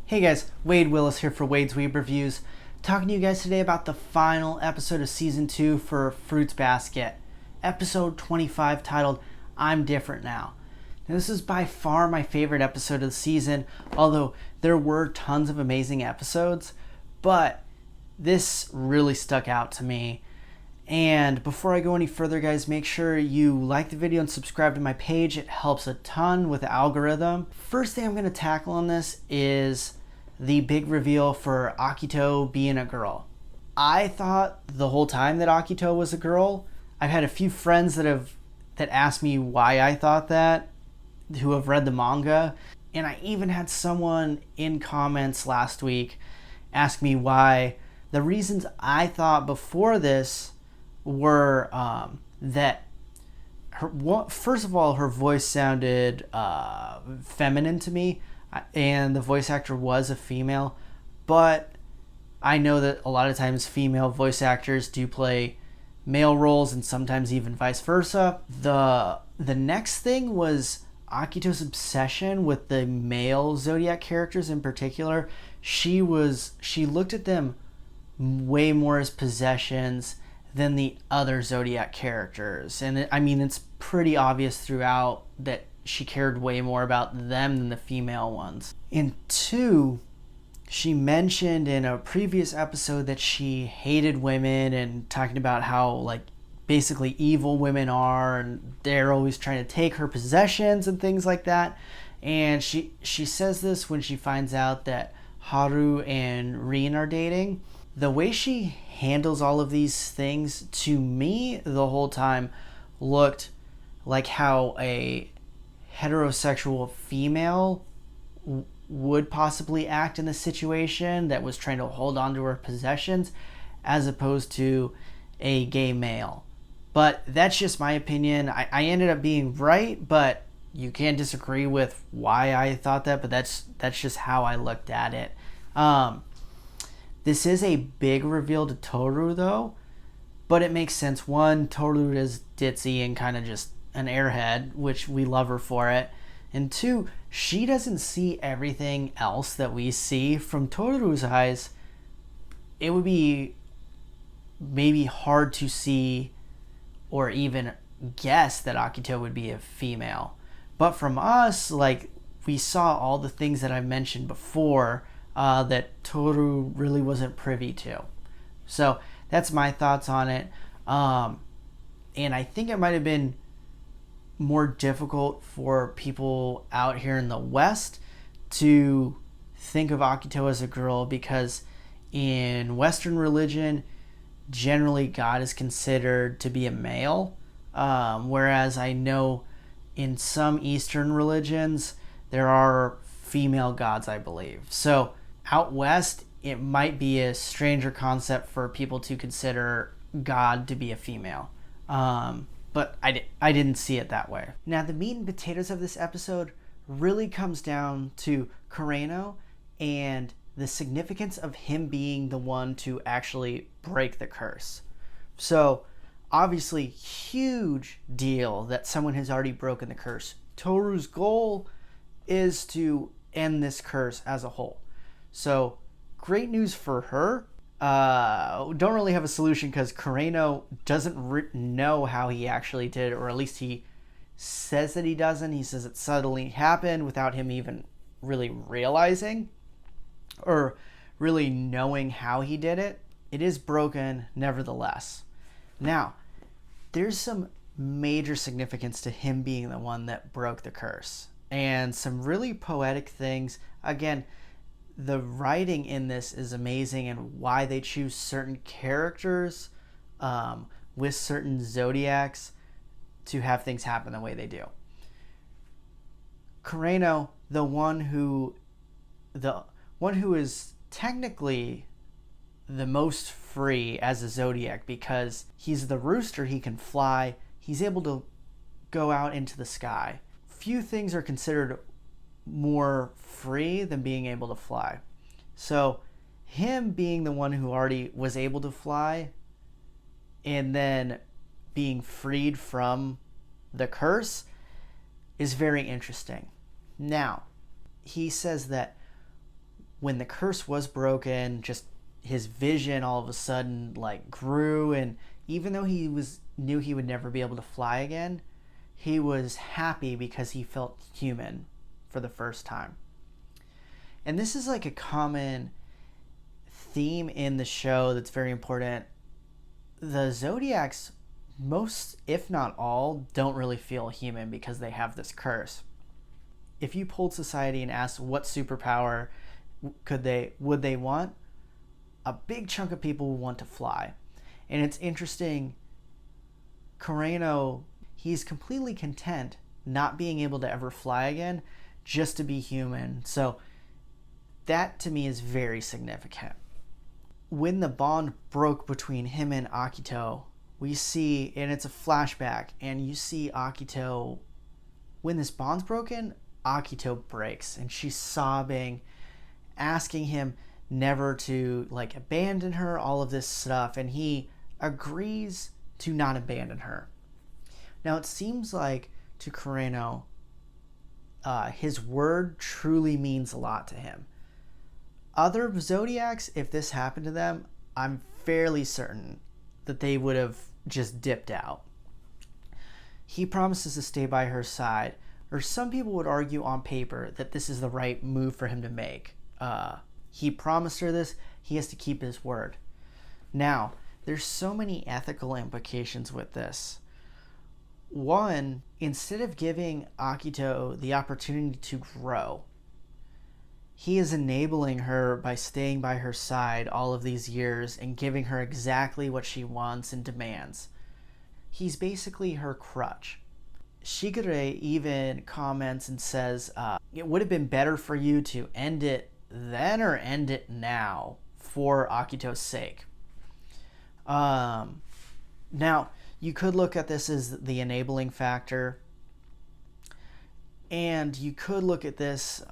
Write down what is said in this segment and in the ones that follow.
Hey guys, Wade Willis here for Wade's Weeb Reviews, talking to you guys today about the final episode of Season 2 for Fruits Basket, episode 25, titled I'm Different Now. Now, this is by far my favorite episode of the season, although there were tons of amazing episodes, but this really stuck out to me. And before I go any further, guys, make sure you like the video and subscribe to my page. It helps a ton with the algorithm. First thing I'm going to tackle on this is the big reveal for Akito being a girl. I thought the whole time that Akito was a girl. I've had a few friends that asked me why I thought that, who have read the manga. And I even had someone in comments last week ask me why. The reasons I thought before this were that first of all, her voice sounded feminine to me, and the voice actor was a female, but I know that a lot of times female voice actors do play male roles and sometimes even vice versa. The next thing was Akito's obsession with the male Zodiac characters in particular. She looked at them way more as possessions than the other Zodiac characters. And it's pretty obvious throughout that she cared way more about them than the female ones. And two, she mentioned in a previous episode that she hated women and talking about how basically evil women are and they're always trying to take her possessions and things like that. And she says this when she finds out that Haru and Rin are dating. The way she handles all of these things, to me, the whole time looked like how a heterosexual female would possibly act in the situation that was trying to hold on to her possessions, as opposed to a gay male. But that's just my opinion. I ended up being right, but you can disagree with why I thought that, but that's just how I looked at it. This is a big reveal to Toru, though, but it makes sense. One, Toru is ditzy and kind of just an airhead, which we love her for it. And two, she doesn't see everything else that we see. From Toru's eyes, it would be maybe hard to see or even guess that Akito would be a female. But from us, we saw all the things that I mentioned before, that Toru really wasn't privy to. So that's my thoughts on it. And I think it might have been more difficult for people out here in the West to think of Akito as a girl, because in Western religion, generally God is considered to be a male. Whereas I know in some Eastern religions, there are female gods, I believe. So out West, it might be a stranger concept for people to consider God to be a female. But I didn't see it that way. Now, the meat and potatoes of this episode really comes down to Kureno and the significance of him being the one to actually break the curse. So, obviously, huge deal that someone has already broken the curse. Toru's goal is to end this curse as a whole. So, great news for her. Don't really have a solution because Kureno doesn't know how he actually did it, or at least he says that he doesn't. He says it suddenly happened without him even really realizing or really knowing how he did it. It is broken nevertheless. Now, there's some major significance to him being the one that broke the curse, and some really poetic things. Again, the writing in this is amazing, and why they choose certain characters with certain zodiacs to have things happen the way they do. Kureno, the one who is technically the most free as a zodiac, because he's the rooster, he can fly, he's able to go out into the sky. Few things are considered more free than being able to fly. So him being the one who already was able to fly and then being freed from the curse is very interesting. Now, he says that when the curse was broken, just his vision all of a sudden like grew, and even though knew he would never be able to fly again, he was happy because he felt human for the first time. And this is like a common theme in the show that's very important. The Zodiacs, most if not all, don't really feel human because they have this curse. If you polled society and asked what superpower would they want, a big chunk of people would want to fly. And it's interesting, Kureno, he's completely content not being able to ever fly again, just to be human. So that to me is very significant. When the bond broke between him and Akito, we see, and it's a flashback, and you see Akito, when this bond's broken, Akito breaks, and she's sobbing, asking him never to like abandon her, all of this stuff, and he agrees to not abandon her. Now it seems like to Kureno, his word truly means a lot to him. Other Zodiacs, if this happened to them, I'm fairly certain that they would have just dipped out. He promises to stay by her side, or some people would argue on paper that this is the right move for him to make. He promised her this, he has to keep his word. Now, there's so many ethical implications with this. One, instead of giving Akito the opportunity to grow, he is enabling her by staying by her side all of these years and giving her exactly what she wants and demands. He's basically her crutch. Shigure even comments and says, it would have been better for you to end it then or end it now for Akito's sake. Now, you could look at this as the enabling factor, and you could look at this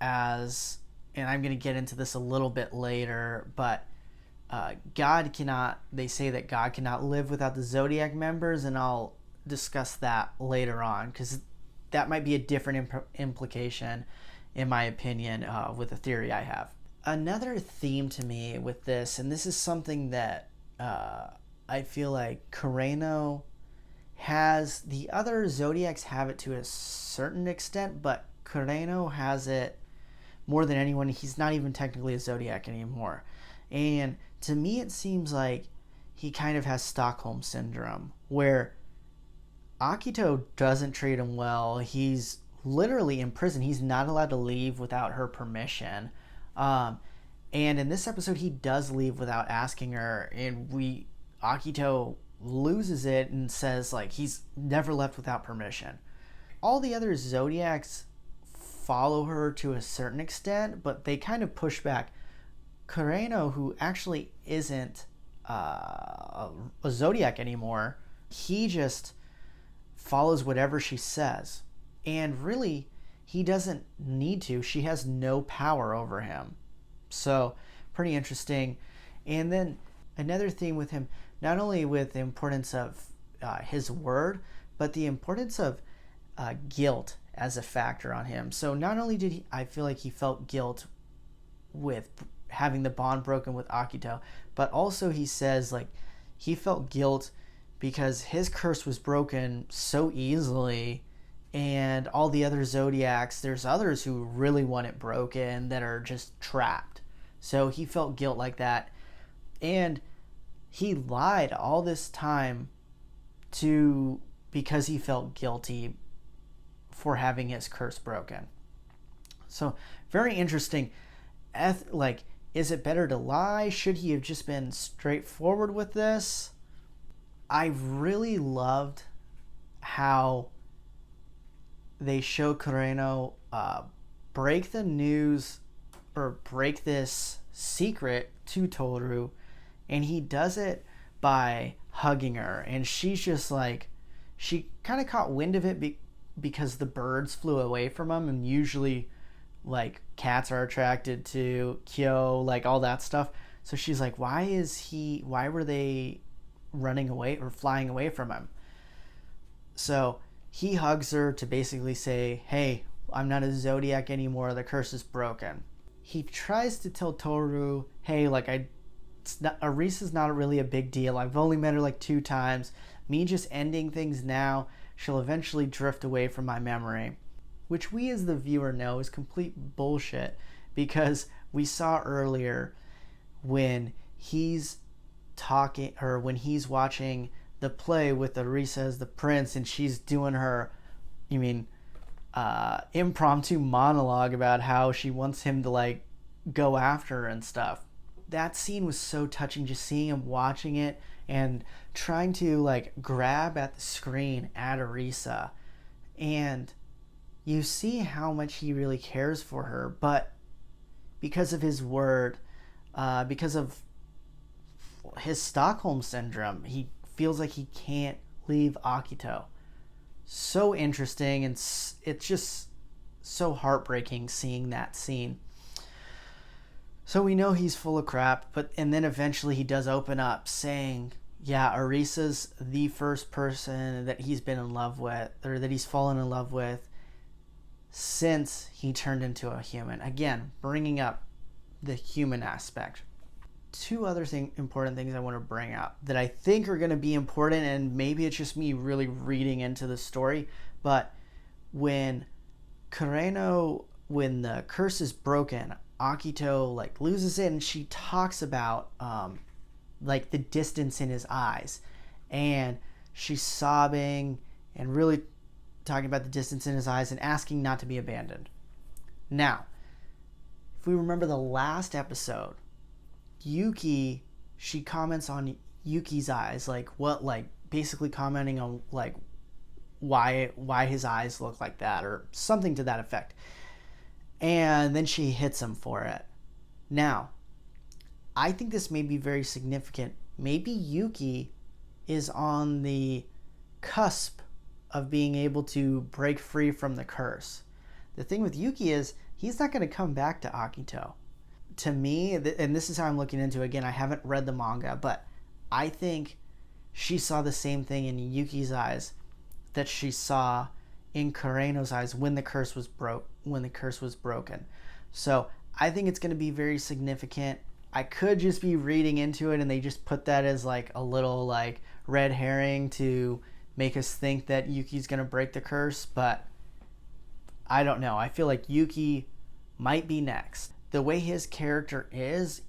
as, and I'm going to get into this a little bit later, but they say that God cannot live without the Zodiac members, and I'll discuss that later on, because that might be a different implication, in my opinion, with the theory I have. Another theme to me with this, and this is something that I feel like Kureno has, the other Zodiacs have it to a certain extent, but Kureno has it more than anyone. He's not even technically a Zodiac anymore. And to me, it seems like he kind of has Stockholm Syndrome, where Akito doesn't treat him well. He's literally in prison. He's not allowed to leave without her permission. And in this episode, he does leave without asking her, and Akito loses it and says like he's never left without permission. All the other Zodiacs follow her to a certain extent, but they kind of push back. Kureno, who actually isn't a Zodiac anymore, he just follows whatever she says. And really, he doesn't need to. She has no power over him. So, pretty interesting. And then another theme with him, not only with the importance of his word, but the importance of guilt as a factor on him. So not only did I feel like he felt guilt with having the bond broken with Akito, but also he says like he felt guilt because his curse was broken so easily, and all the other Zodiacs, there's others who really want it broken that are just trapped. So he felt guilt like that, and he lied all this time because he felt guilty for having his curse broken. So very interesting. Is it better to lie? Should he have just been straightforward with this? I really loved how they show Kureno break the news or break this secret to Toru, and he does it by hugging her, and she's just like, she kind of caught wind of it because the birds flew away from him, and usually like cats are attracted to Kyo, like all that stuff. So she's like, why were they running away or flying away from him? So he hugs her to basically say, hey, I'm not a Zodiac anymore, the curse is broken. he tries to tell Toru, hey, like, Arisa's not really a big deal. I've only met her like 2 times. Me just ending things now, she'll eventually drift away from my memory. Which we as the viewer know is complete bullshit, because we saw earlier when he's talking, or when he's watching the play with Arisa as the prince, and she's doing her, impromptu monologue about how she wants him to like go after her and stuff. That scene was so touching, just seeing him watching it and trying to like grab at the screen at Arisa, and you see how much he really cares for her, but because of his word, because of his Stockholm syndrome, he feels like he can't leave Akito. So interesting, and it's just so heartbreaking seeing that scene. So we know he's full of crap, and then eventually he does open up saying, yeah, Arisa's the first person that he's been in love with, or that he's fallen in love with since he turned into a human. Again, bringing up the human aspect. 2 other important things I want to bring up that I think are going to be important, and maybe it's just me really reading into the story, but when Kureno, when the curse is broken, Akito like loses it, and she talks about like the distance in his eyes, and she's sobbing and really talking about the distance in his eyes and asking not to be abandoned. Now, if we remember the last episode, Yuki, she comments on Yuki's eyes, like what, like basically commenting on like why his eyes look like that, or something to that effect. And then she hits him for it. Now, I think this may be very significant. Maybe Yuki is on the cusp of being able to break free from the curse. The thing with Yuki is he's not going to come back to Akito. To me, and this is how I'm looking into it, again, I haven't read the manga, but I think she saw the same thing in Yuki's eyes that she saw in Kureno's eyes when the curse was broken. So I think it's going to be very significant. I could just be reading into it and they just put that as like a little like red herring to make us think that Yuki's going to break the curse, but I don't know. I feel like Yuki might be next. The way his character is,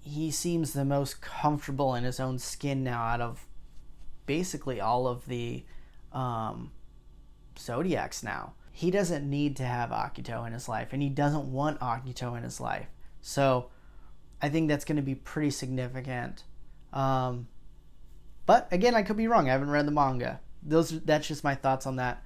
he seems the most comfortable in his own skin now out of basically all of the Zodiacs now. He doesn't need to have Akito in his life, and he doesn't want Akito in his life. So I think that's going to be pretty significant. But again, I could be wrong. I haven't read the manga. That's just my thoughts on that.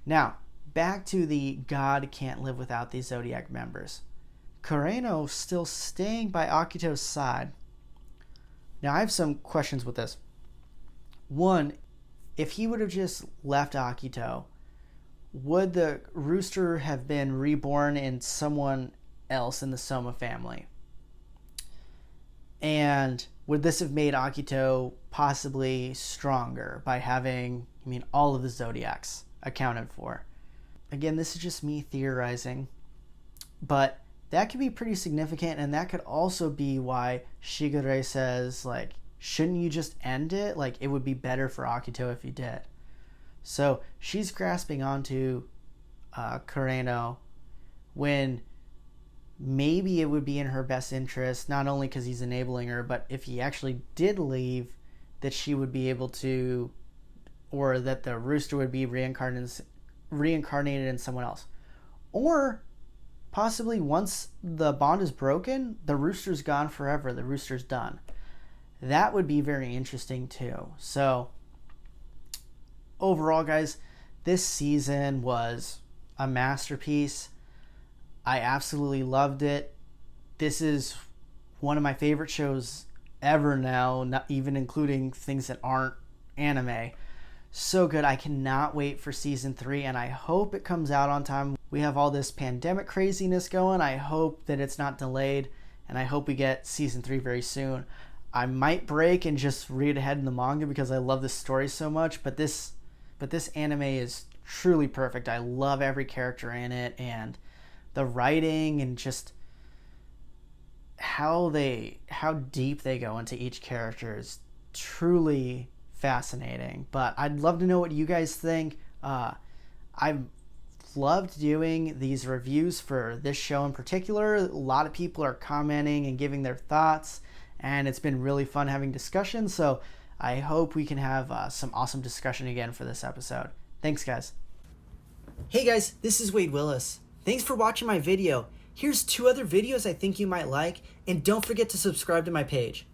Now, back to the God can't live without these Zodiac members. Kureno still staying by Akito's side. Now, I have some questions with this. One, if he would have just left Akito, would the rooster have been reborn in someone else in the Soma family? And would this have made Akito possibly stronger by having, all of the Zodiacs accounted for? Again, this is just me theorizing, but that could be pretty significant, and that could also be why Shigure says, like, shouldn't you just end it? Like, it would be better for Akito if you did. So she's grasping onto Kureno when maybe it would be in her best interest, not only because he's enabling her, but if he actually did leave, that she would be able to, or that the rooster would be reincarnated in someone else. Or possibly once the bond is broken, the rooster's gone forever, the rooster's done. That would be very interesting too. So overall, guys, this season was a masterpiece. I absolutely loved it. This is one of my favorite shows ever now, not even including things that aren't anime. So good. I cannot wait for season 3, and I hope it comes out on time. We have all this pandemic craziness going. I hope that it's not delayed, and I hope we get season 3 very soon. I might break and just read ahead in the manga because I love this story so much, but this anime is truly perfect. I love every character in it, and the writing, and just how deep they go into each character is truly fascinating. But I'd love to know what you guys think. I've loved doing these reviews for this show in particular. A lot of people are commenting and giving their thoughts, and it's been really fun having discussions. So I hope we can have some awesome discussion again for this episode. Thanks, guys. Hey guys, this is Wade Willis. Thanks for watching my video. Here's 2 other videos I think you might like, and don't forget to subscribe to my page.